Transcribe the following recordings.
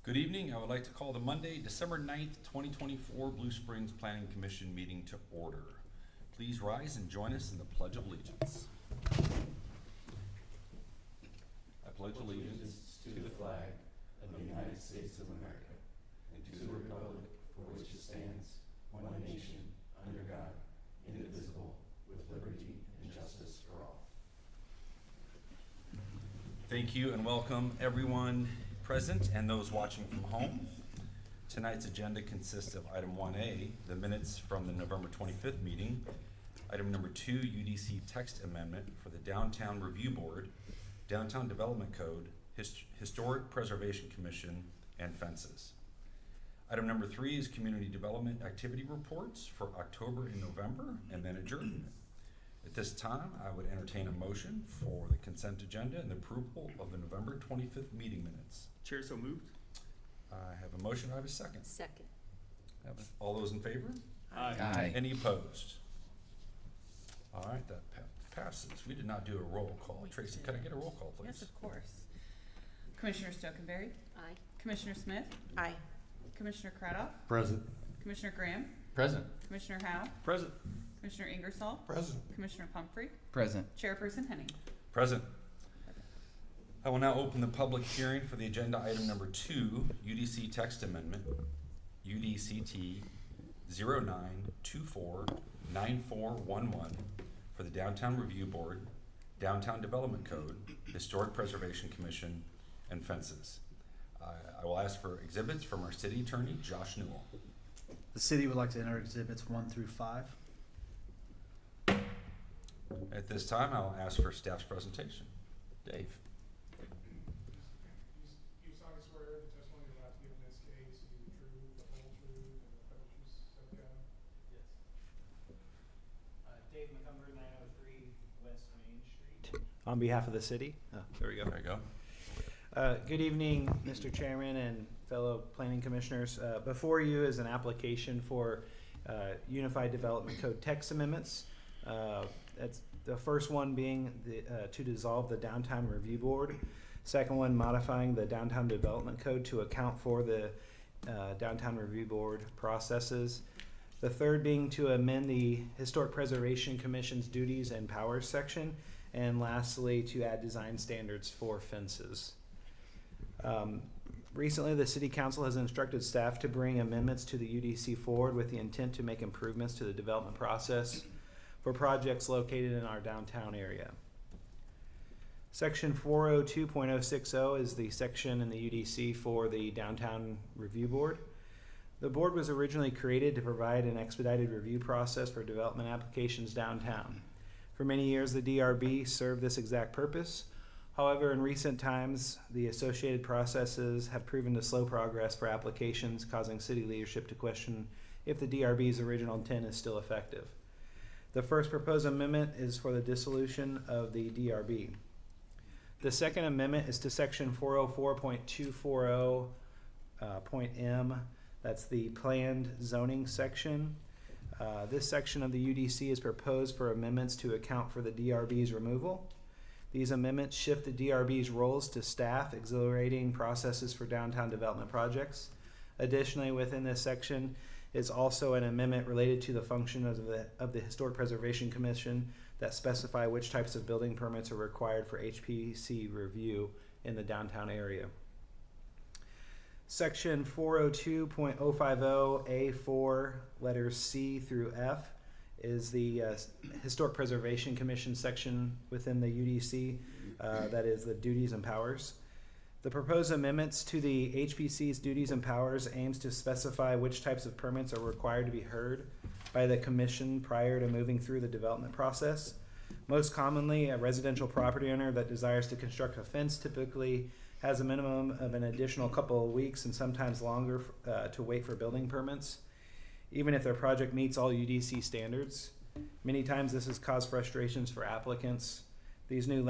Good evening. I would like to call the Monday, December 9th, 2024 Blue Springs Planning Commission meeting to order. Please rise and join us in the Pledge of Allegiance. I pledge allegiance to the flag of the United States of America and to the republic for which it stands, one nation, under God, indivisible, with liberty and justice for all. Thank you and welcome everyone present and those watching from home. Tonight's agenda consists of item 1A, the minutes from the November 25th meeting, item number 2, UDC text amendment for the Downtown Review Board, Downtown Development Code, Historic Preservation Commission, and fences. Item number 3 is community development activity reports for October and November, and then adjournment. At this time, I would entertain a motion for the consent agenda and the approval of the November 25th meeting minutes. Chair, so moved. I have a motion. I have a second. Second. All those in favor? Aye. Any opposed? All right, that passes. We did not do a roll call. Tracy, can I get a roll call, please? Yes, of course. Commissioner Stokenberry, Aye. Commissioner Smith, Aye. Commissioner Cradoff, Present. Commissioner Graham, Present. Commissioner Howe, Present. Commissioner Ingersoll, Present. Commissioner Pumphrey, Present. Chairperson Henning. Present. I will now open the public hearing for the agenda item number 2, UDC text amendment, UDCT 09249411 for the Downtown Review Board, Downtown Development Code, Historic Preservation Commission, and fences. I will ask for exhibits from our city attorney, Josh Newell. The city would like to enter exhibits 1 through 5. At this time, I'll ask for staff's presentation. Dave. You solemnly swear the testimony you're about to give in this case is the truth, the whole truth, and nothing but the truth, so help you God? Yes. Dave McCumber, 903 West Main Street. On behalf of the city. Oh, there we go. There you go. Good evening, Mr. Chairman and fellow planning commissioners. Before you is an application for Unified Development Code text amendments. That's the first one being to dissolve the Downtown Review Board. Second one, modifying the Downtown Development Code to account for the Downtown Review Board processes. The third being to amend the Historic Preservation Commission's duties and powers section. And lastly, to add design standards for fences. Recently, the City Council has instructed staff to bring amendments to the UDC forward with the intent to make improvements to the development process for projects located in our downtown area. Section 402.060 is the section in the UDC for the Downtown Review Board. The board was originally created to provide an expedited review process for development applications downtown. For many years, the DRB served this exact purpose. However, in recent times, the associated processes have proven to slow progress for applications, causing city leadership to question if the DRB's original intent is still effective. The first proposed amendment is for the dissolution of the DRB. The second amendment is to section 404.240.m. That's the planned zoning section. This section of the UDC is proposed for amendments to account for the DRB's removal. These amendments shift the DRB's roles to staff, exhilarating processes for downtown development projects. Additionally, within this section is also an amendment related to the function of the Historic Preservation Commission that specify which types of building permits are required for HPC review in the downtown area. Section 402.050A4, letters C through F, is the Historic Preservation Commission section within the UDC, that is the duties and powers. The proposed amendments to the HPC's duties and powers aims to specify which types of permits are required to be heard by the commission prior to moving through the development process. Most commonly, a residential property owner that desires to construct a fence typically has a minimum of an additional couple of weeks and sometimes longer to wait for building permits, even if their project meets all UDC standards. Many times this has caused frustrations for applicants. The new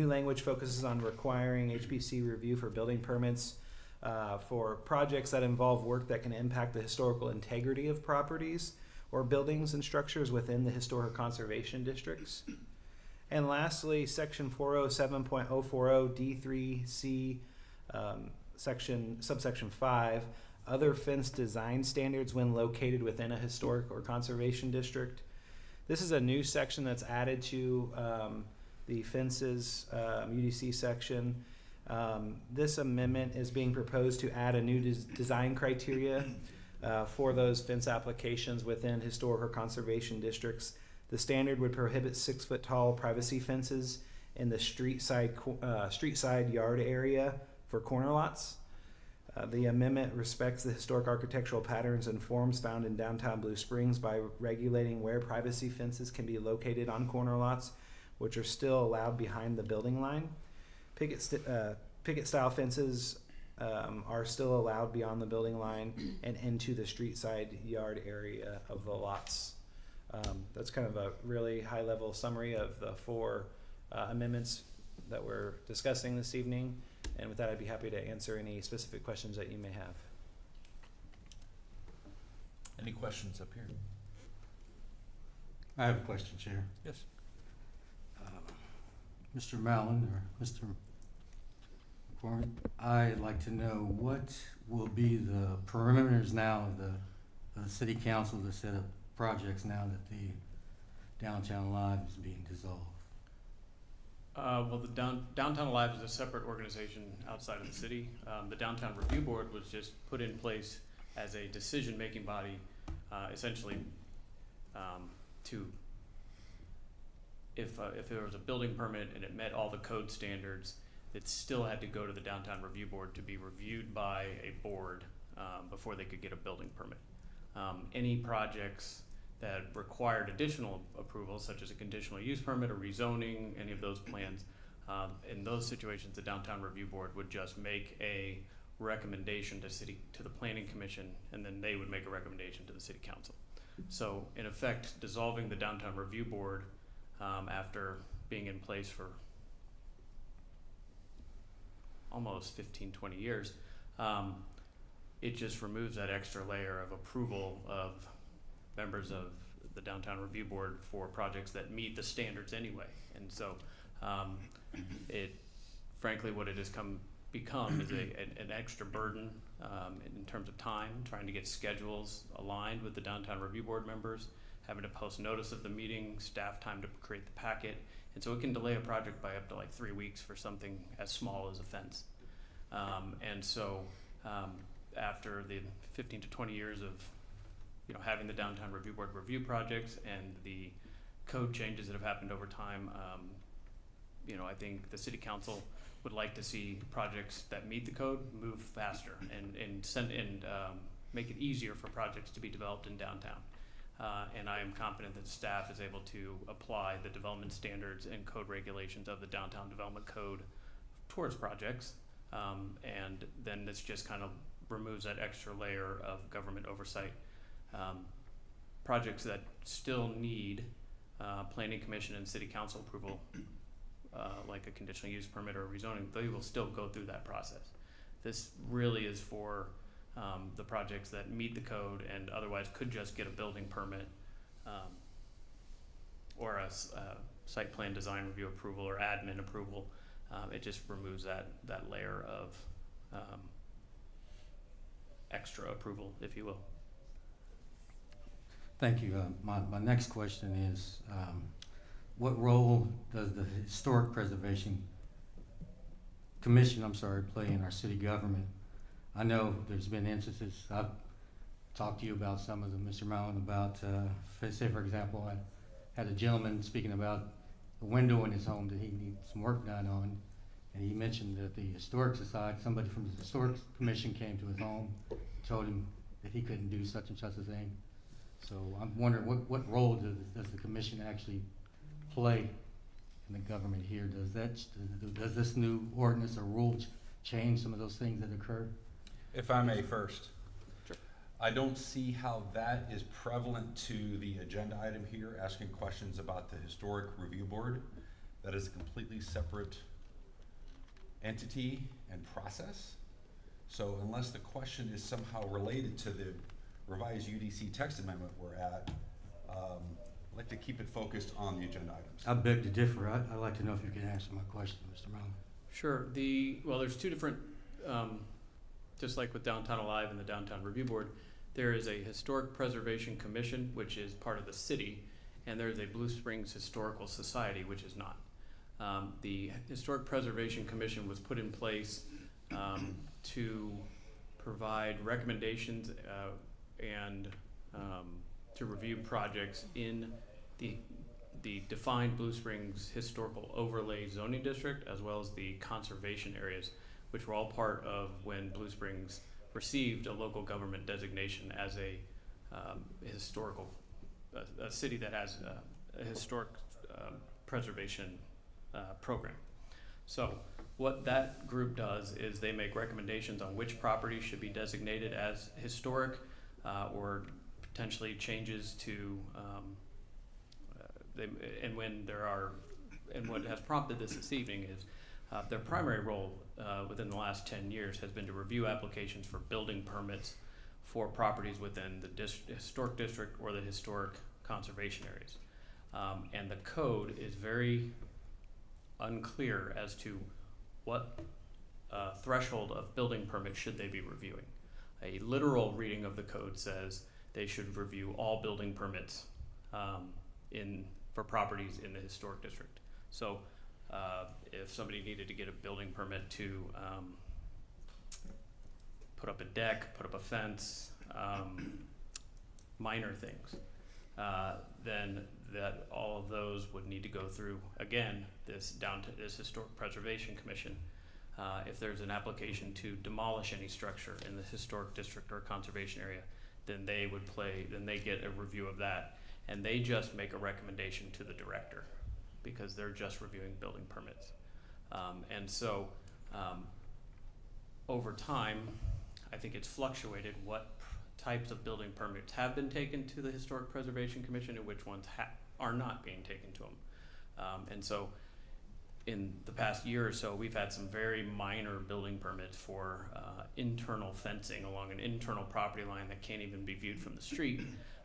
language focuses on requiring HPC review for building permits for projects that involve work that can impact the historical integrity of properties or buildings and structures within the historic conservation districts. And lastly, section 407.040 D3C subsection 5, other fence design standards when located within a historic or conservation district. This is a new section that's added to the fences UDC section. This amendment is being proposed to add a new design criteria for those fence applications within historic or conservation districts. The standard would prohibit 6-foot tall privacy fences in the street side yard area for corner lots. The amendment respects the historic architectural patterns and forms found in downtown Blue Springs by regulating where privacy fences can be located on corner lots, which are still allowed behind the building line. Picket style fences are still allowed beyond the building line and into the street side yard area of the lots. That's kind of a really high level summary of the 4 amendments that we're discussing this evening. And with that, I'd be happy to answer any specific questions that you may have. Any questions up here? I have a question, Chair. Yes. Mr. Mallon or Mr. McCormick, I'd like to know what will be the perimeters now of the city council to set up projects now that the Downtown Live is being dissolved. Well, the Downtown Live is a separate organization outside of the city. The Downtown Review Board was just put in place as a decision-making body, essentially to, if there was a building permit and it met all the code standards, it still had to go to the Downtown Review Board to be reviewed by a board before they could get a building permit. Any projects that required additional approvals, such as a conditional use permit or rezoning, any of those plans, in those situations, the Downtown Review Board would just make a recommendation to the Planning Commission, and then they would make a recommendation to the City Council. So, in effect, dissolving the Downtown Review Board after being in place for almost 15, 20 years, it just removes that extra layer of approval of members of the Downtown Review Board for projects that meet the standards anyway. And so it, frankly, what it has become is an extra burden in terms of time, trying to get schedules aligned with the Downtown Review Board members, having to post notice of the meeting, staff time to create the packet. And so it can delay a project by up to like 3 weeks for something as small as a fence. And so after the 15 to 20 years of having the Downtown Review Board review projects and the code changes that have happened over time, I think the City Council would like to see projects that meet the code move faster and make it easier for projects to be developed in downtown. And I am confident that staff is able to apply the development standards and code regulations of the Downtown Development Code towards projects. And then this just kind of removes that extra layer of government oversight. Projects that still need Planning Commission and City Council approval, like a conditional use permit or rezoning, they will still go through that process. This really is for the projects that meet the code and otherwise could just get a building permit or a site plan design review approval or admin approval. It just removes that layer of extra approval, if you will. Thank you. My next question is, what role does the Historic Preservation Commission, play in our city government? I know there's been instances, I've talked to you about some of them, Mr. Mallon, about, say for example, I had a gentleman speaking about a window in his home that he needs some work done on, and he mentioned that the Historic Society, somebody from the Historic Commission came to his home, told him that he couldn't do such and such a thing. So I'm wondering what role does the commission actually play in the government here? Does this new ordinance or rule change some of those things that occurred? If I may first. Sure. I don't see how that is prevalent to the agenda item here, asking questions about the Historic Review Board. That is a completely separate entity and process. So unless the question is somehow related to the revised UDC text amendment we're at, I'd like to keep it focused on the agenda items. I beg to differ. I'd like to know if you can answer my question, Mr. Mallon. Sure. Well, there's two different just like with Downtown Alive and the Downtown Review Board, there is a Historic Preservation Commission, which is part of the city, and there's a Blue Springs Historical Society, which is not. The Historic Preservation Commission was put in place to provide recommendations and to review projects in the defined Blue Springs Historical Overlay Zoning District, as well as the conservation areas, which were all part of when Blue Springs received a local government designation as a historical, a city that has a historic preservation program. So what that group does is they make recommendations on which properties should be designated as historic or potentially changes to and when there are, and what has prompted this evening is their primary role within the last 10 years has been to review applications for building permits for properties within the historic district or the historic conservation areas. And the code is very unclear as to what threshold of building permit should they be reviewing. A literal reading of the code says they should review all building permits for properties in the historic district. So if somebody needed to get a building permit to put up a deck, put up a fence, minor things, then that all of those would need to go through, again, this Historic Preservation Commission. If there's an application to demolish any structure in the historic district or conservation area, then they get a review of that, and they just make a recommendation to the director because they're just reviewing building permits. And so over time, I think it's fluctuated what types of building permits have been taken to the Historic Preservation Commission and which ones are not being taken to them. And so in the past year or so, we've had some very minor building permits for internal fencing along an internal property line that can't even be viewed from the street,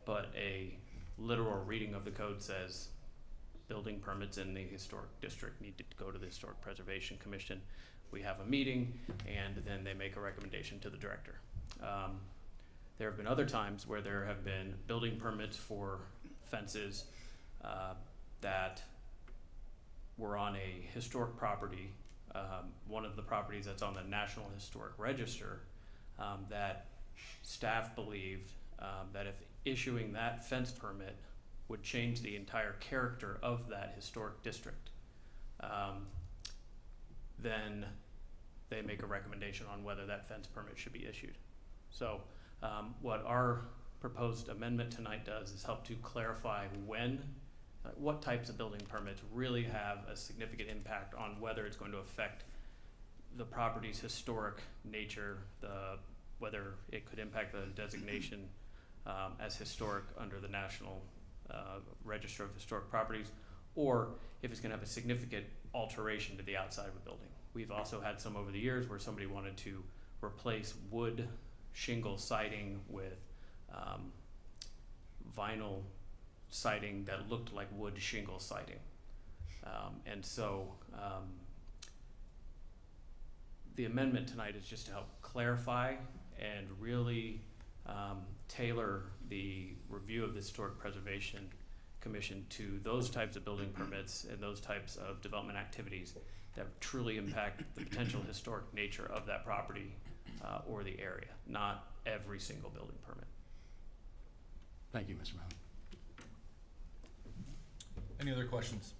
but a literal reading of the code says building permits in the historic district need to go to the Historic Preservation Commission. We have a meeting, and then they make a recommendation to the director. There have been other times where there have been building permits for fences that were on a historic property, one of the properties that's on the National Historic Register, that staff believed that if issuing that fence permit would change the entire character of that historic district, then they make a recommendation on whether that fence permit should be issued. So what our proposed amendment tonight does is help to clarify what types of building permits really have a significant impact on whether it's going to affect the property's historic nature, whether it could impact the designation as historic under the National Register of Historic Properties, or if it's going to have a significant alteration to the outside of a building. We've also had some over the years where somebody wanted to replace wood shingle siding with vinyl siding that looked like wood shingle siding. And so the amendment tonight is just to help clarify and really tailor the review of the Historic Preservation Commission to those types of building permits and those types of development activities that truly impact the potential historic nature of that property or the area, not every single building permit. Thank you, Mr. Brown. Any other questions?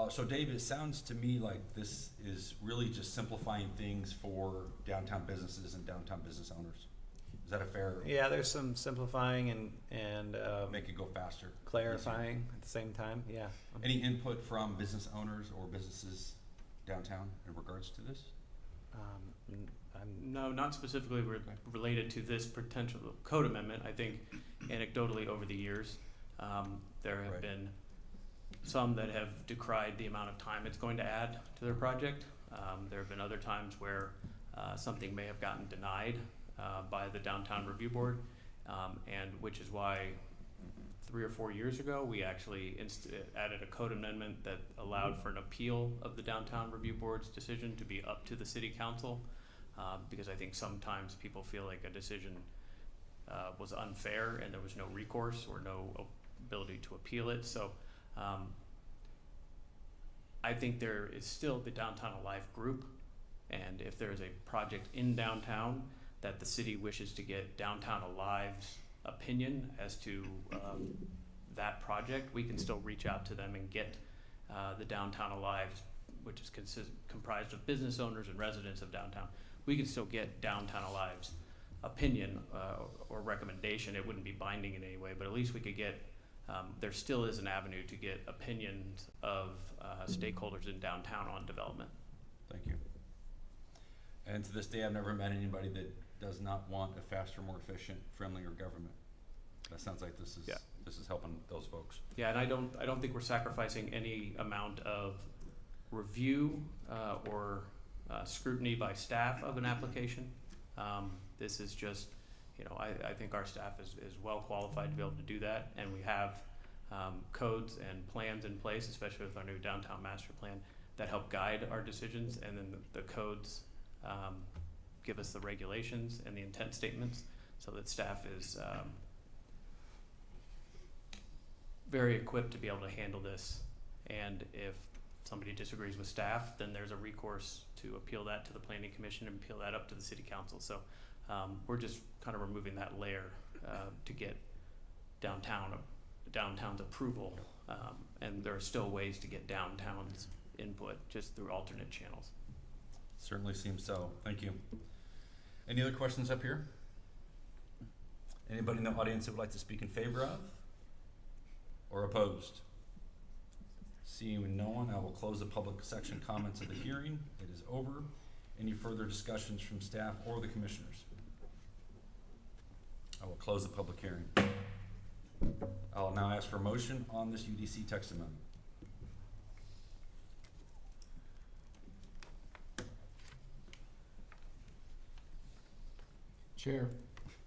So Dave, it sounds to me like this is really just simplifying things for downtown businesses and downtown business owners. Is that a fair? Yeah, there's some simplifying and Make it go faster. clarifying at the same time. Yeah. Any input from business owners or businesses downtown in regards to this? I'm No, not specifically related to this potential code amendment. I think anecdotally over the years, there have Right. been some that have decried the amount of time it's going to add to their project. There have been other times where something may have gotten denied by the Downtown Review Board, and which is why 3 or 4 years ago, we actually added a code amendment that allowed for an appeal of the Downtown Review Board's decision to be up to the city council, because I think sometimes people feel like a decision was unfair and there was no recourse or no ability to appeal it. So I think there is still the Downtown Alive group, and if there is a project in downtown that the city wishes to get Downtown Alive's opinion as to that project, we can still reach out to them and get the Downtown Alive, which is comprised of business owners and residents of downtown. We can still get Downtown Alive's opinion or recommendation. It wouldn't be binding in any way, but at least we could get, there still is an avenue to get opinions of stakeholders in downtown on development. Thank you. And to this day, I've never met anybody that does not want a faster, more efficient, friendlier government. That sounds like this is, Yeah. this is helping those folks. Yeah, and I don't think we're sacrificing any amount of review or scrutiny by staff of an application. This is just, you know, I think our staff is well qualified to be able to do that, and we have codes and plans in place, especially with our new downtown master plan, that help guide our decisions, and then the codes give us the regulations and the intent statements, so that staff is very equipped to be able to handle this. And if somebody disagrees with staff, then there's a recourse to appeal that to the planning commission and appeal that up to the city council. So we're just kind of removing that layer to get downtown's approval, and there are still ways to get downtown's input just through alternate channels. Certainly seems so. Thank you. Any other questions up here? Anybody in the audience that would like to speak in favor of or opposed? Seeing no one, I will close the public section comments of the hearing. It is over. Any further discussions from staff or the commissioners? I will close the public hearing. I'll now ask for a motion on this UDC text amendment. Chair,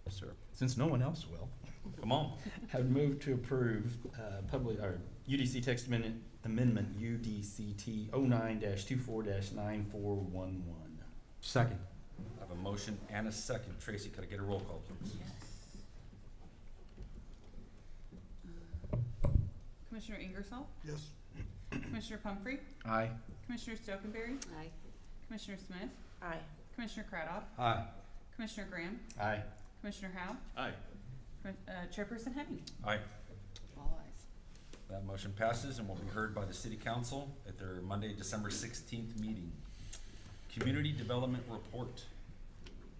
Yes, sir. since no one else will, Come on. I would move to approve UDC text amendment UDCT 09-24-9411. Second. I have a motion and a second. Tracy, could I get a roll call, please? Commissioner Ingersoll? Yes. Commissioner Pumphrey? Aye. Commissioner Stokenberry? Aye. Commissioner Smith? Aye. Commissioner Cradoff? Aye. Commissioner Graham? Aye. Commissioner Howe? Aye. Chairperson Henning? Aye. All ayes. That motion passes and will be heard by the city council at their Monday, December 16th meeting. Community Development Report.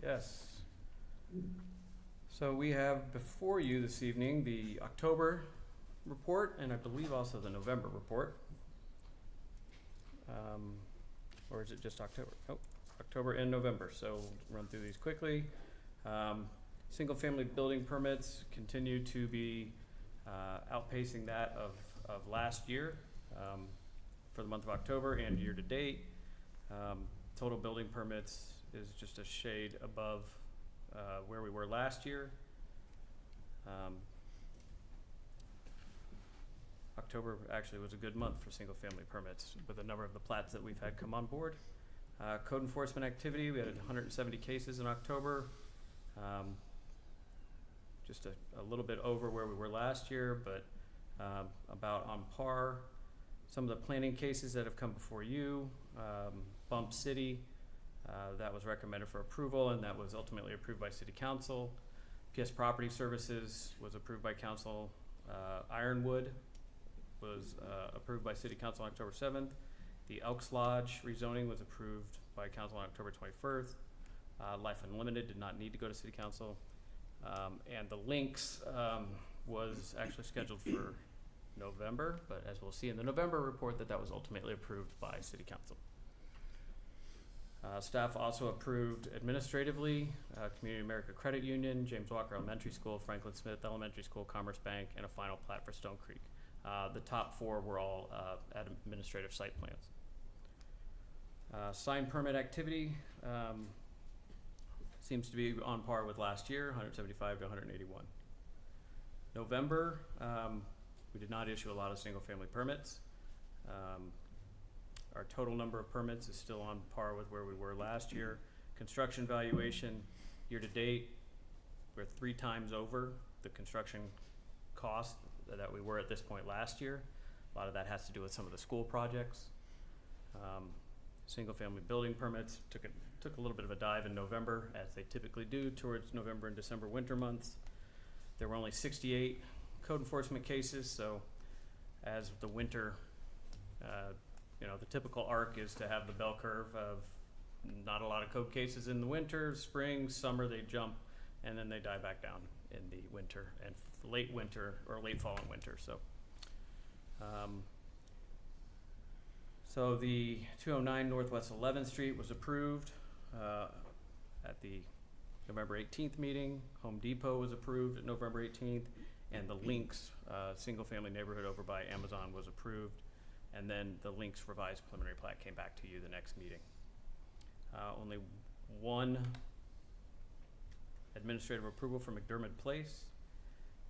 Yes. So we have before you this evening the October report, and I believe also the November report. Or is it just October? Oh, October and November, so run through these quickly. Single-family building permits continue to be outpacing that of last year for the month of October and year-to-date. Total building permits is just a shade above where we were last year. October actually was a good month for single-family permits with a number of the plats that we've had come on board. Code enforcement activity, we had 170 cases in October. Just a little bit over where we were last year, but about on par. Some of the planning cases that have come before you, Bump City, that was recommended for approval, and that was ultimately approved by City Council. PS Property Services was approved by Council. Ironwood was approved by City Council on October 7th. The Elks Lodge rezoning was approved by Council on October 21st. Life Unlimited did not need to go to City Council. And the Lynx was actually scheduled for November, but as we'll see in the November report, that was ultimately approved by City Council. Staff also approved administratively Community America Credit Union, James Walker Elementary School, Franklin Smith Elementary School, Commerce Bank, and a final plat for Stone Creek. The top four were all administrative site plans. Sign permit activity seems to be on par with last year, 175 to 181. November, we did not issue a lot of single-family permits. Our total number of permits is still on par with where we were last year. Construction valuation, year-to-date, we're 3 times over the construction cost that we were at this point last year. A lot of that has to do with some of the school projects. Single-family building permits took a little bit of a dive in November, as they typically do towards November and December winter months. There were only 68 code enforcement cases, so as the winter, the typical arc is to have the bell curve of not a lot of code cases in the winter, spring, summer, they jump, and then they die back down in the winter and late winter or late fall and winter. So the 209 Northwest 11th Street was approved at the November 18th meeting. Home Depot was approved at November 18th, and the Lynx single-family neighborhood over by Amazon was approved, and then the Lynx revised preliminary plat came back to you the next meeting. Only one administrative approval for McDermott Place,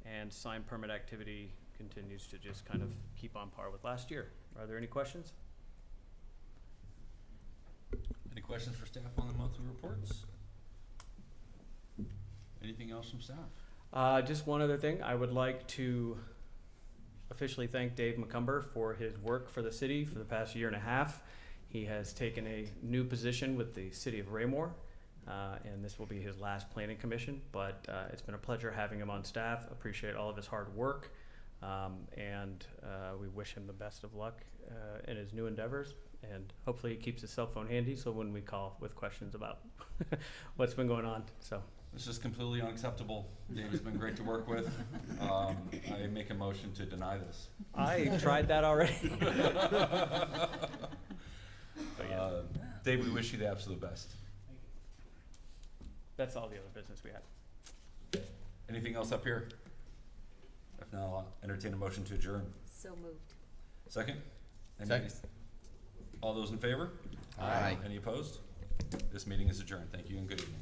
and sign permit activity continues to just kind of keep on par with last year. Are there any questions? Any questions for staff on the monthly reports? Anything else from staff? Just one other thing. I would like to officially thank Dave McCumber for his work for the city for the past year and a half. He has taken a new position with the city of Raymore, and this will be his last planning commission, but it's been a pleasure having him on staff. Appreciate all of his hard work, and we wish him the best of luck in his new endeavors, and hopefully he keeps his cell phone handy so when we call with questions about what's been going on. So This is completely unacceptable. Dave has been great to work with. I make a motion to deny this. I tried that already. But yeah, Dave, we wish you the absolute best. that's all the other business we had. Anything else up here? If not, I'll entertain a motion to adjourn. So moved. Second? Second. All those in favor? Aye. Any opposed? This meeting is adjourned. Thank you and good evening.